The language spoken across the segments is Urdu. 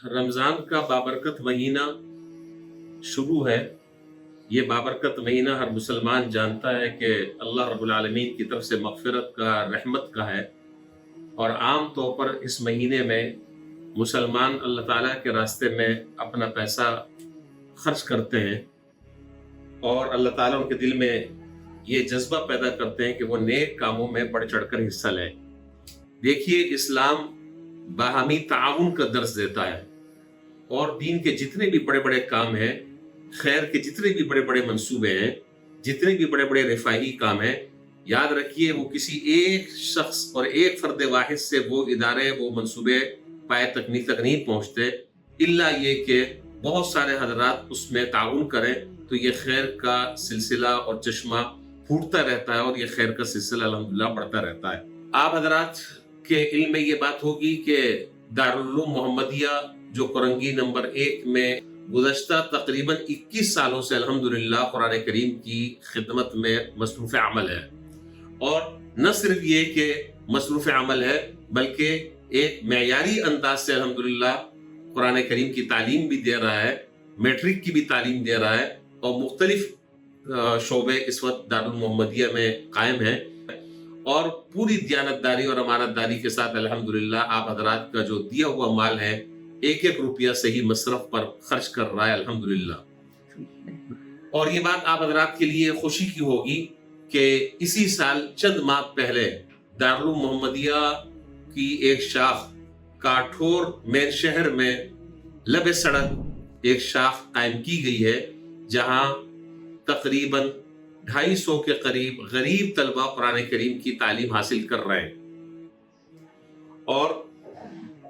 رمضان کا بابرکت مہینہ شروع ہے۔ یہ بابرکت مہینہ ہر مسلمان جانتا ہے کہ اللہ رب العالمین کی طرف سے مغفرت کا، رحمت کا ہے، اور عام طور پر اس مہینے میں مسلمان اللہ تعالیٰ کے راستے میں اپنا پیسہ خرچ کرتے ہیں، اور اللہ تعالیٰ ان کے دل میں یہ جذبہ پیدا کرتے ہیں کہ وہ نیک کاموں میں بڑھ چڑھ کر حصہ لیں۔ دیکھیے، اسلام باہمی تعاون کا درس دیتا ہے، اور دین کے جتنے بھی بڑے بڑے کام ہیں، خیر کے جتنے بھی بڑے بڑے منصوبے ہیں، جتنے بھی بڑے بڑے رفاہی کام ہیں، یاد رکھیے وہ کسی ایک شخص اور ایک فرد واحد سے وہ ادارے، وہ منصوبے پائے تکمیل تک نہیں پہنچتے، الا یہ کہ بہت سارے حضرات اس میں تعاون کریں تو یہ خیر کا سلسلہ اور چشمہ پھوٹتا رہتا ہے، اور یہ خیر کا سلسلہ الحمدللہ بڑھتا رہتا ہے۔ آپ حضرات کے علم میں یہ بات ہوگی کہ دارالعلوم محمدیہ جو کرنگی نمبر 1 میں گزشتہ تقریباً 21 سالوں سے الحمدللہ قرآن کریم کی خدمت میں مصروف عمل ہے، اور نہ صرف یہ کہ مصروف عمل ہے بلکہ ایک معیاری انداز سے الحمدللہ قرآن کریم کی تعلیم بھی دے رہا ہے، میٹرک کی بھی تعلیم دے رہا ہے، اور مختلف شعبے اس وقت دارالعلوم محمدیہ میں قائم ہیں، اور پوری دیانتداری اور امانت داری کے ساتھ الحمدللہ آپ حضرات کا جو دیا ہوا مال ہے ایک ایک روپیہ صحیح مصرف پر خرچ کر رہا ہے الحمدللہ۔ اور یہ بات آپ حضرات کے لیے خوشی کی ہوگی کہ اسی سال چند ماہ پہلے دارالعلوم محمدیہ کی ایک شاخ کاٹھور مین شہر میں لب سڑک ایک شاخ قائم کی گئی ہے، جہاں تقریباً 250 کے قریب غریب طلبہ قرآن کریم کی تعلیم حاصل کر رہے ہیں، اور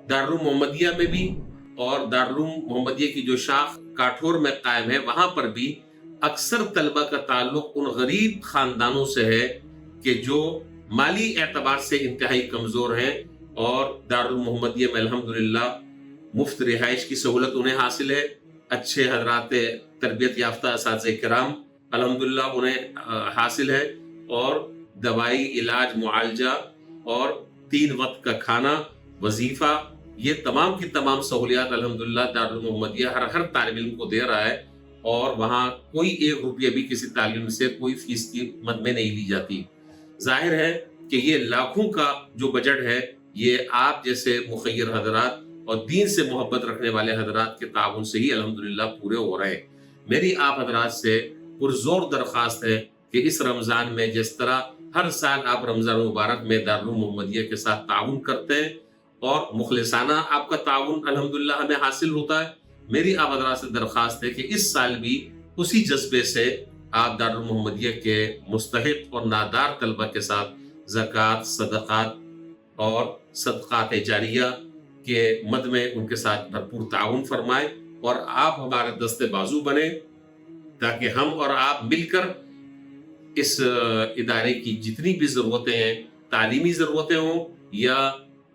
دارالعلوم محمدیہ میں بھی، اور دارالعلوم محمدیہ کی جو شاخ کاٹھور میں قائم ہے وہاں پر بھی اکثر طلبہ کا تعلق ان غریب خاندانوں سے ہے کہ جو مالی اعتبار سے انتہائی کمزور ہیں، اور دارالعلوم محمدیہ میں الحمدللہ مفت رہائش کی سہولت انہیں حاصل ہے، اچھے حضرات تربیت یافتہ اساتذہ کرام الحمدللہ انہیں حاصل ہے، اور دوائی، علاج، معالجہ، اور 3 وقت کا کھانا، وظیفہ، یہ تمام کی تمام سہولیات الحمدللہ دارالعلوم محمدیہ ہر طالب علم کو دے رہا ہے، اور وہاں کوئی 1 روپیہ بھی کسی طالب علم سے کوئی فیس کی مد میں نہیں لی جاتی۔ ظاہر ہے کہ یہ لاکھوں کا جو بجٹ ہے یہ آپ جیسے مخیر حضرات اور دین سے محبت رکھنے والے حضرات کے تعاون سے ہی الحمدللہ پورے ہو رہے ہیں۔ میری آپ حضرات سے پرزور درخواست ہے کہ اس رمضان میں جس طرح ہر سال آپ رمضان مبارک میں دارالعلوم محمدیہ کے ساتھ تعاون کرتے ہیں، اور مخلصانہ آپ کا تعاون الحمدللہ ہمیں حاصل ہوتا ہے، میری آپ حضرات سے درخواست ہے کہ اس سال بھی اسی جذبے سے آپ دارالعلوم محمدیہ کے مستحق اور نادار طلبہ کے ساتھ زکوٰۃ، صدقات اور صدقات جاریہ کے مد میں ان کے ساتھ بھرپور تعاون فرمائیں، اور آپ ہمارے دستے بازو بنیں، تاکہ ہم اور آپ مل کر اس ادارے کی جتنی بھی ضرورتیں ہیں، تعلیمی ضرورتیں ہوں یا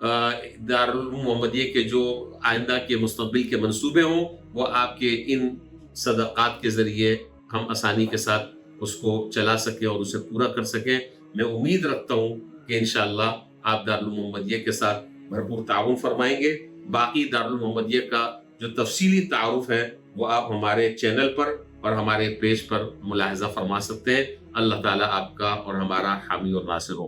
دارالعلوم محمدیہ کے جو آئندہ کے مستقبل کے منصوبے ہوں، وہ آپ کے ان صدقات کے ذریعے ہم آسانی کے ساتھ اس کو چلا سکیں اور اسے پورا کر سکیں۔ میں امید رکھتا ہوں کہ انشاءاللہ آپ دارالعلوم محمدیہ کے ساتھ بھرپور تعاون فرمائیں گے۔ باقی دارالعلوم محمدیہ کا جو تفصیلی تعارف ہے وہ آپ ہمارے چینل پر اور ہمارے پیج پر ملاحظہ فرما سکتے ہیں۔ اللہ تعالیٰ آپ کا اور ہمارا حامی اور ناصر ہو۔